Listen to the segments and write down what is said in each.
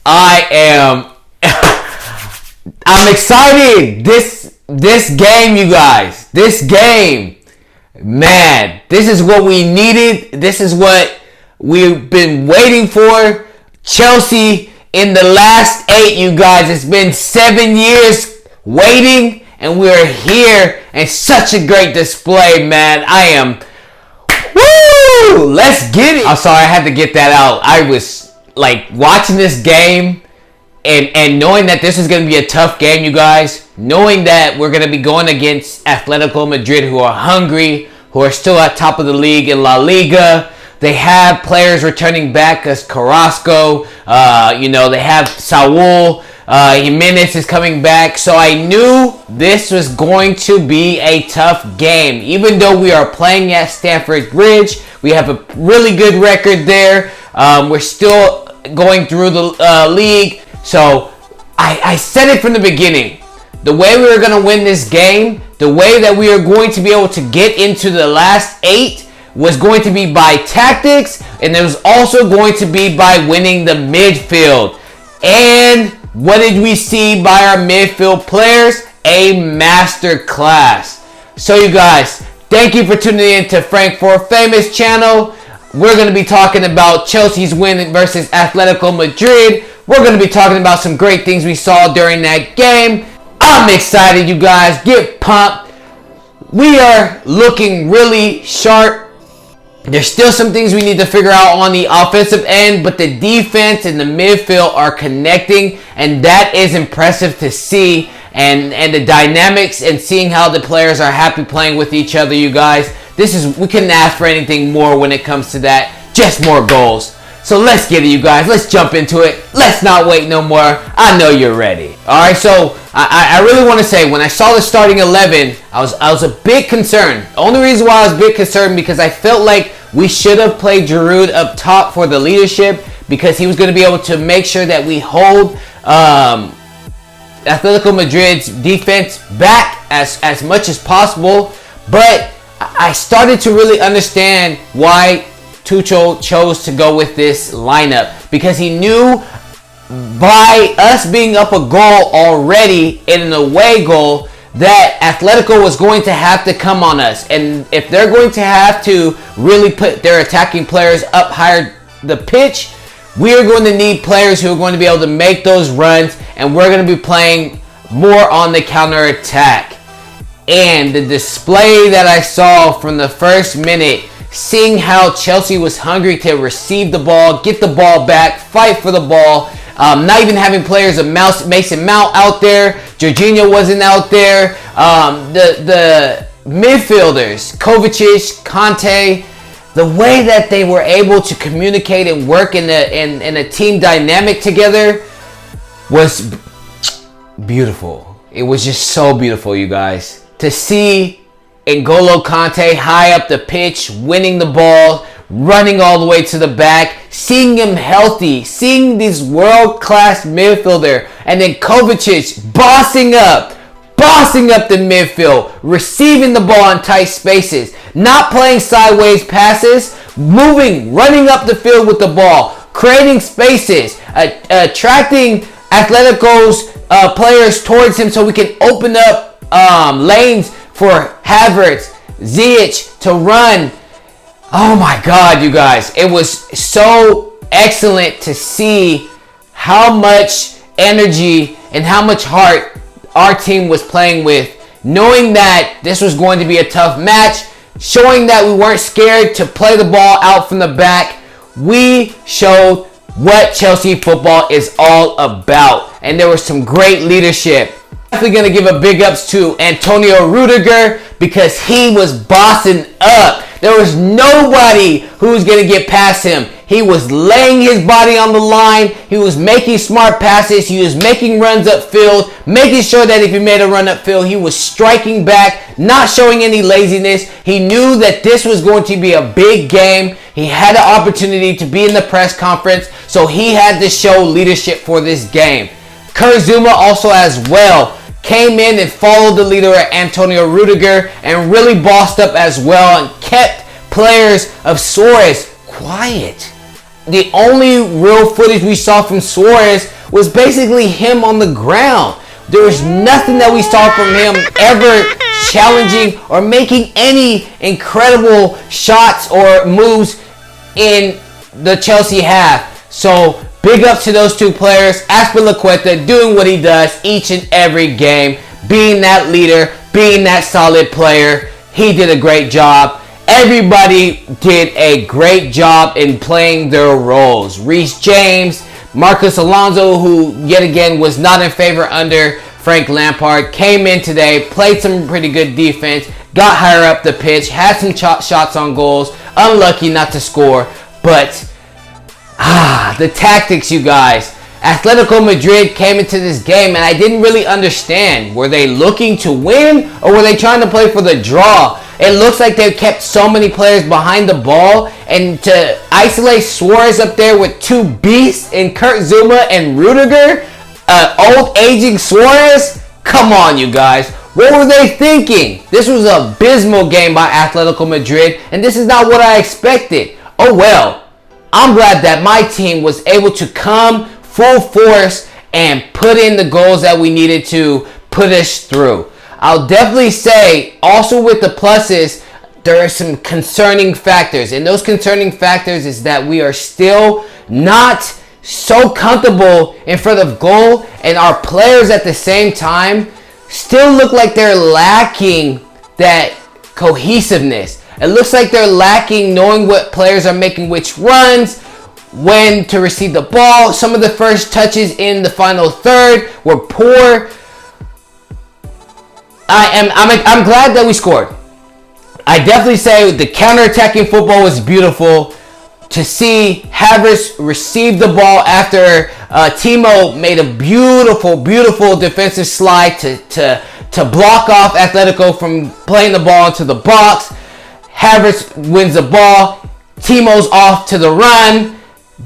I am I'm excited. This game, you guys. This game. Man, this is what we needed. This is what we've been waiting for. Chelsea in the last 8, you guys. It's been 7 years waiting, and we're here. And such a great display, man. I am... Woo! Let's get it. I'm sorry, I had to get that out. I was like watching this game and knowing that this is going to be a tough game, you guys. Knowing that we're going to be going against Atletico Madrid, who are hungry, who are still at top of the league in La Liga. They have players returning back as Carrasco. They have Saul. Jimenez is coming back. So I knew this was going to be a tough game. Even though we are playing at Stamford Bridge, we have a really good record there. We're still going through the league. So I said it from the beginning. The way we were going to win this game, the way that we are going to be able to get into the last 8 was going to be by tactics, and it was also going to be by winning the midfield. And what did we see by our midfield players? A masterclass. So you guys, thank you for tuning in to Frank for Famous channel. We're going to be talking about Chelsea's win versus Atletico Madrid. We're going to be talking about some great things we saw during that game. I'm excited, you guys. Get pumped. We are looking really sharp. There's still some things we need to figure out on the offensive end, but the defense and the midfield are connecting, and that is impressive to see. And the dynamics and seeing how the players are happy playing with each other, you guys. We couldn't ask for anything more when it comes to that. Just more goals. So let's get it, you guys. Let's jump into it. Let's not wait no more. I know you're ready. All right, so I really want to say, when I saw the starting 11, I was a bit concerned. The only reason why I was a bit concerned because I felt like we should have played Giroud up top for the leadership, because he was going to be able to make sure that we hold Atletico Madrid's defense back as much as possible. But I started to really understand why Tuchel chose to go with this lineup, because he knew by us being up a goal already in an away goal that Atletico was going to have to come on us. And if they're going to have to really put their attacking players up higher the pitch, we are going to need players who are going to be able to make those runs, and we're going to be playing more on the counter attack. And the display that I saw from the first minute, seeing how Chelsea was hungry to receive the ball, get the ball back, fight for the ball, not even having players of Mason Mount out there, Jorginho wasn't out there, the midfielders, Kovacic, Kante, the way that they were able to communicate and work in a team dynamic together was beautiful. It was just so beautiful, you guys. To see Ngolo Kante high up the pitch, winning the ball, running all the way to the back, seeing him healthy, seeing this world-class midfielder, and then Kovacic bossing up the midfield, receiving the ball in tight spaces, not playing sideways passes, moving, running up the field with the ball, creating spaces, attracting Atletico's players towards him so we can open up lanes for Havertz, Ziyech to run. Oh my God, you guys. It was so excellent to see how much energy and how much heart our team was playing with, knowing that this was going to be a tough match, showing that we weren't scared to play the ball out from the back. We showed what Chelsea football is all about, and there was some great leadership. Definitely going to give a big ups to Antonio Rudiger, because he was bossing up. There was nobody who was going to get past him. He was laying his body on the line. He was making smart passes. He was making runs upfield, making sure that if he made a run upfield, he was striking back, not showing any laziness. He knew that this was going to be a big game. He had an opportunity to be in the press conference, so he had to show leadership for this game. Zouma also as well came in and followed the leader, Antonio Rudiger, and really bossed up as well and kept players of Suarez quiet. The only real footage we saw from Suarez was basically him on the ground. There was nothing that we saw from him ever challenging or making any incredible shots or moves in the Chelsea half. So big up to those two players. Aspilicueta doing what he does each and every game, being that leader, being that solid player. He did a great job. Everybody did a great job in playing their roles. Reece James, Marcus Alonso, who yet again was not in favor under Frank Lampard, came in today, played some pretty good defense, got higher up the pitch, had some shots on goals, unlucky not to score, but the tactics, you guys. Atletico Madrid came into this game and I didn't really understand. Were they looking to win or were they trying to play for the draw? It looks like they kept so many players behind the ball, and to isolate Suarez up there with two beasts in Kurt Zouma and Rudiger, old aging Suarez, come on you guys. What were they thinking? This was an abysmal game by Atletico Madrid, and this is not what I expected. Oh well, I'm glad that my team was able to come full force and put in the goals that we needed to put us through. I'll definitely say, also with the pluses, there are some concerning factors. And those concerning factors is that we are still not so comfortable in front of goal. And our players at the same time still look like they're lacking that cohesiveness. It looks like they're lacking knowing what players are making which runs, when to receive the ball. Some of the first touches in the final third were poor. I'm glad that we scored. I definitely say the counter-attacking football was beautiful. To see Havertz receive the ball after Timo made a beautiful defensive slide to block off Atletico from playing the ball into the box. Havertz wins the ball. Timo's off to the run.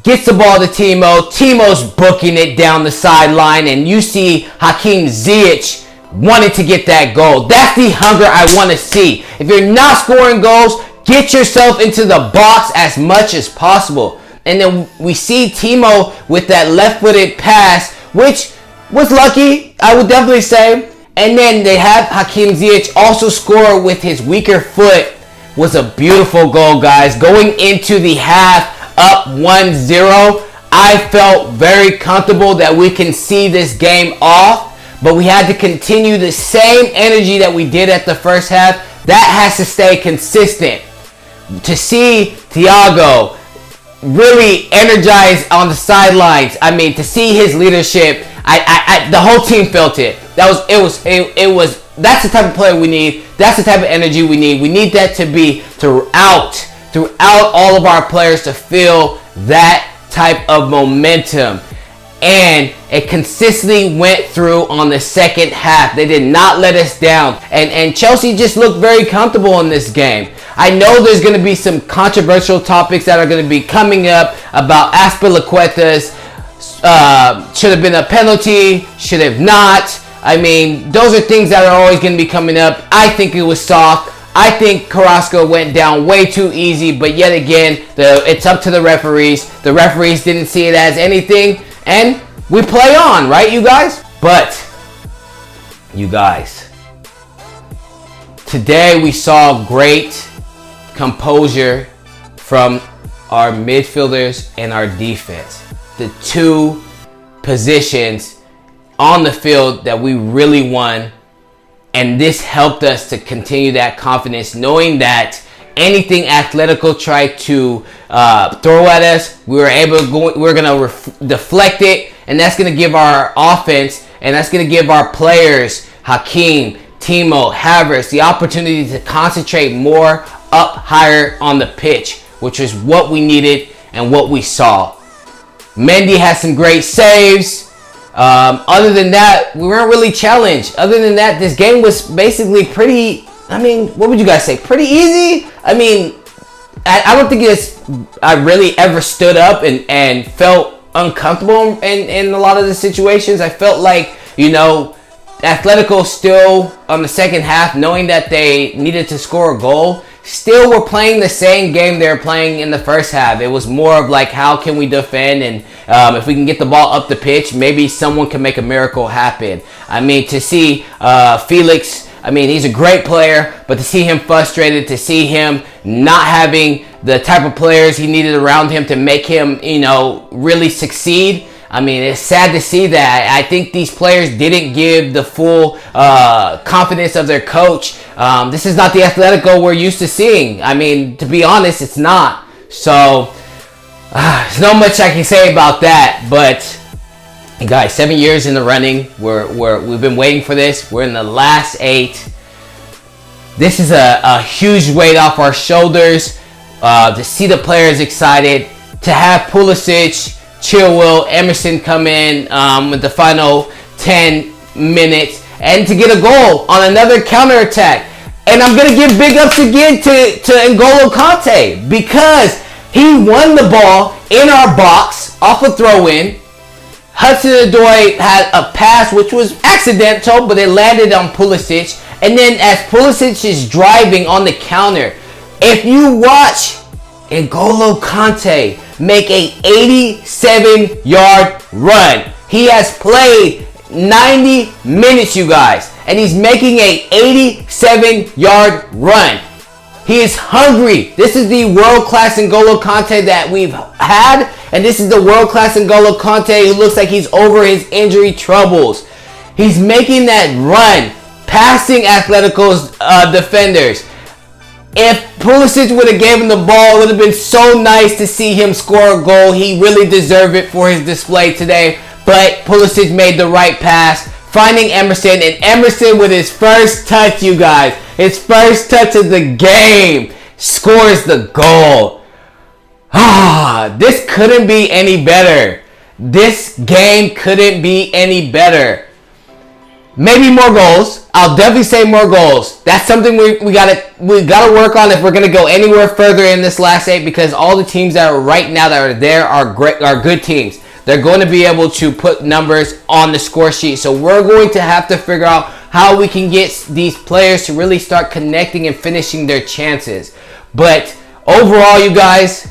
Gets the ball to Timo. Timo's booking it down the sideline. And you see Hakim Ziyech wanted to get that goal. That's the hunger I want to see. If you're not scoring goals, get yourself into the box as much as possible. And then we see Timo with that left-footed pass, which was lucky, I would definitely say. And then they have Hakim Ziyech also score with his weaker foot. Was a beautiful goal, guys. Going into the half up 1-0, I felt very comfortable that we can see this game off. But we had to continue the same energy that we did at the first half. That has to stay consistent. To see Thiago really energized on the sidelines. I mean, to see his leadership, the whole team felt it. That's the type of player we need. That's the type of energy we need. We need that to be throughout all of our players to feel that type of momentum. And it consistently went through on the second half. They did not let us down. And Chelsea just looked very comfortable in this game. I know there's going to be some controversial topics that are going to be coming up about Aspilicueta's should have been a penalty, should have not. I mean, those are things that are always going to be coming up. I think it was soft. I think Carrasco went down way too easy. But yet again, it's up to the referees. The referees didn't see it as anything. And we play on, right, you guys? But, you guys, today we saw great composure from our midfielders and our defense. The two positions on the field that we really won. And this helped us to continue that confidence, knowing that anything Atletico tried to throw at us, we were able to go. We're gonna deflect it, and that's gonna give our offense and that's gonna give our players, Hakim, Timo, Havertz, the opportunity to concentrate more up higher on the pitch, which is what we needed and what we saw. Mendy has some great saves. Other than that, we weren't really challenged. Other than that, this game was basically pretty. I mean, what would you guys say? Pretty easy? I mean, I don't think I really ever stood up and felt uncomfortable in a lot of the situations. I felt like, Atletico still on the second half, knowing that they needed to score a goal, still were playing the same game they were playing in the first half. It was more of like, how can we defend, and if we can get the ball up the pitch, maybe someone can make a miracle happen. I mean, to see Felix, I mean, he's a great player, but to see him frustrated, to see him not having the type of players he needed around him to make him, you know, really succeed. I mean, it's sad to see that. I think these players didn't give the full confidence of their coach. This is not the Atletico we're used to seeing. I mean, to be honest, it's not. So, there's not much I can say about that. But, guys, 7 years in the running. We've been waiting for this. We're in the last 8. This is a huge weight off our shoulders. To see the players excited. To have Pulisic, Chilwell, Emerson come in with the final 10 minutes, and to get a goal on another counterattack. And I'm going to give big ups again to Ngolo Kante, because he won the ball in our box off a throw-in. Hudson-Odoi had a pass which was accidental, but it landed on Pulisic. And then as Pulisic is driving on the counter, if you watch Ngolo Kante make a 87-yard run. He has played 90 minutes, you guys, and he's making a 87-yard run. He is hungry. This is the world-class Ngolo Kante that we've had, and this is the world-class Ngolo Kante who looks like he's over his injury troubles. He's making that run, passing Atletico's defenders. If Pulisic would have given him the ball, it would have been so nice to see him score a goal. He really deserved it for his display today. But Pulisic made the right pass, finding Emerson. And Emerson, with his first touch, you guys, his first touch of the game, scores the goal. This couldn't be any better. This game couldn't be any better. Maybe more goals. I'll definitely say more goals. That's something we gotta work on if we're gonna go anywhere further in this last 8, because all the teams that are right now that are there are good teams. They're going to be able to put numbers on the score sheet. So we're going to have to figure out how we can get these players to really start connecting and finishing their chances. But overall, you guys,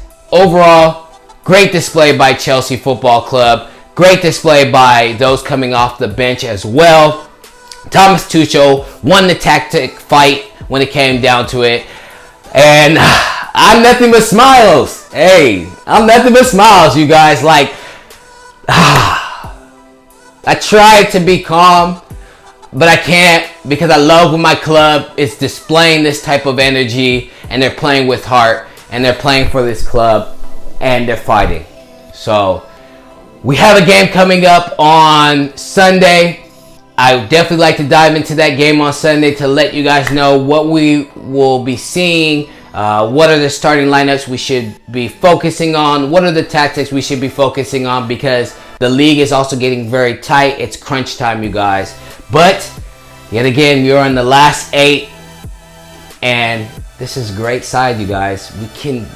great display by Chelsea Football Club. Great display by those coming off the bench as well. Thomas Tuchel won the tactic fight when it came down to it. And I'm nothing but smiles. Hey, I'm nothing but smiles, you guys. Like, I try to be calm, but I can't, because I love when my club is displaying this type of energy, and they're playing with heart, and they're playing for this club, and they're fighting. So, we have a game coming up on Sunday. I would definitely like to dive into that game on Sunday to let you guys know what we will be seeing, what are the starting lineups we should be focusing on, what are the tactics we should be focusing on, because the league is also getting very tight. It's crunch time, you guys. But, yet again, we're in the last 8, and this is a great side, you guys.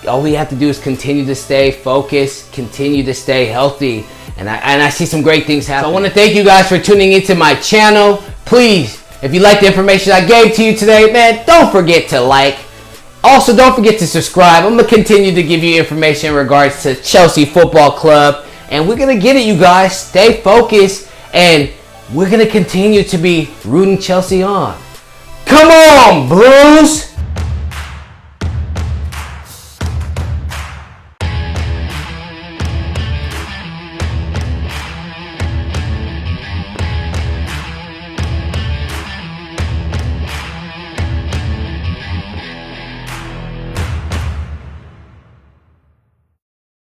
All we have to do is continue to stay focused, continue to stay healthy, and I see some great things happen. So I want to thank you guys for tuning into my channel. Please, if you like the information I gave to you today, man, don't forget to like. Also, don't forget to subscribe. I'm going to continue to give you information in regards to Chelsea Football Club. And we're going to get it, you guys. Stay focused. And we're going to continue to be rooting Chelsea on. Come on, Blues!